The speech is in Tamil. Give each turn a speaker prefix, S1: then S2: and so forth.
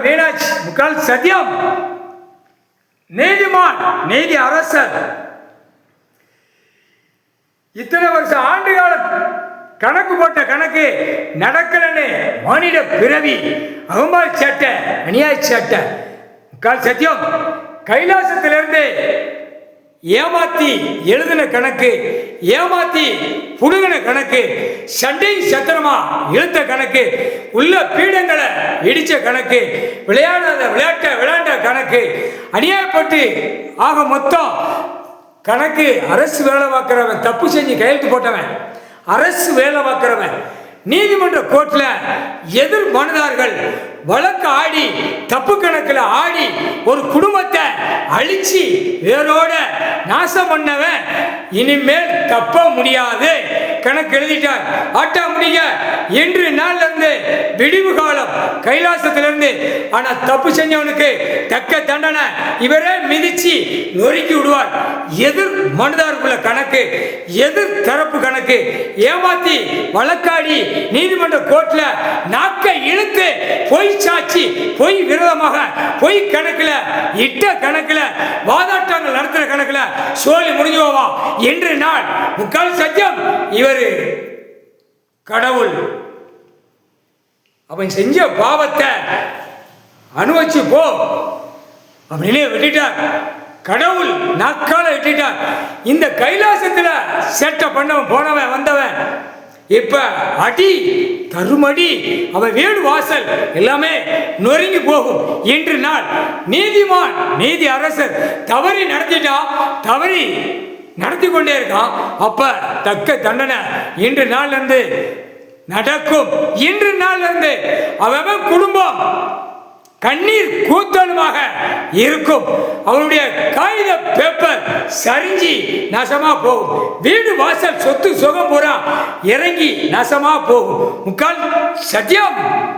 S1: மீனாட்சி முக்கால் சத்தியம். நீதிமான், நீதி அரசர். இத்தனை வருஷம் ஆண்டு கால கணக்கு போட்ட கணக்கு நடக்கலன்னு மானிட பிறவி அகம்பால் சேட்டை, அநியாய சேட்டை. முக்கால் சத்தியம். கைலாசத்திலிருந்து ஏமாத்தி எழுதின கணக்கு, ஏமாத்தி புடுங்கின கணக்கு, சண்டை சத்திரமா இழுத்த கணக்கு, உள்ள பீடங்களை இடிச்ச கணக்கு, விளையாடாத விளையாட்ட விளையாண்ட கணக்கு, அநியாயப்பட்டு ஆக மொத்தம் கணக்கு. அரசு வேலை பார்க்கிறவன் தப்பு செஞ்சு கையெழுத்து போட்டவன், அரசு வேலை பார்க்கிறவன் நீதிமன்ற கோர்ட்டில் எதிர் மனுதார்கள் வழக்கு ஆடி தப்பு கணக்கில் ஆடி ஒரு குடும்பத்தை அழிச்சு வேரோட நாசம் பண்ணவன் இனிமேல் தப்ப முடியாது கணக்கு எழுதிட்டார். ஆட்டா முடிய இன்று நாள்ல இருந்து விடிவு காலம் கைலாசத்திலிருந்து. ஆனா தப்பு செஞ்சவனுக்கு தக்க தண்டனை இவரே மிதிச்சு நொறுக்கி விடுவார். எதிர் மனுதாருக்குள்ள கணக்கு, எதிர் தரப்பு கணக்கு, ஏமாத்தி வழக்காடி நீதிமன்ற கோர்ட்ல நாக்க இழுத்து பொய் சாட்சி, பொய் விரோதமாக பொய் கணக்குல இட்ட கணக்குல வாதாட்டங்கள் நடத்துற கணக்குல சோழி முடிஞ்சு போவான். இன்று நாள் முக்கால் சத்தியம். இவரு கடவுள். அவன் செஞ்ச பாவத்தை அனுபவிச்சு போ அப்படின்னு விட்டுட்டார். கடவுள் நாக்கால விட்டுட்டார். இந்த கைலாசத்துல சேட்டை பண்ணவன் போனவன் வந்தவன் இப்ப அடி தருமடி, அவன் வீடு வாசல் எல்லாமே நொறுங்கி போகும். இன்று நாள் நீதிமான், நீதி அரசர் தவறி நடத்திட்டா, தவறி நடத்தி கொண்டே இருக்கான். அப்ப தக்க தண்டனை இன்று நாள்ல இருந்து நடக்கும். இன்று நாள்ல இருந்து அவன் குடும்பம் கண்ணீர் கூத்தலுமாக இருக்கும். அவனுடைய காகித பேப்பர் சரிஞ்சி நாசமா போகும். வீடு வாசல் சொத்து சுகம் பூரா இறங்கி நாசமா போகும். முக்கால் சத்தியம்.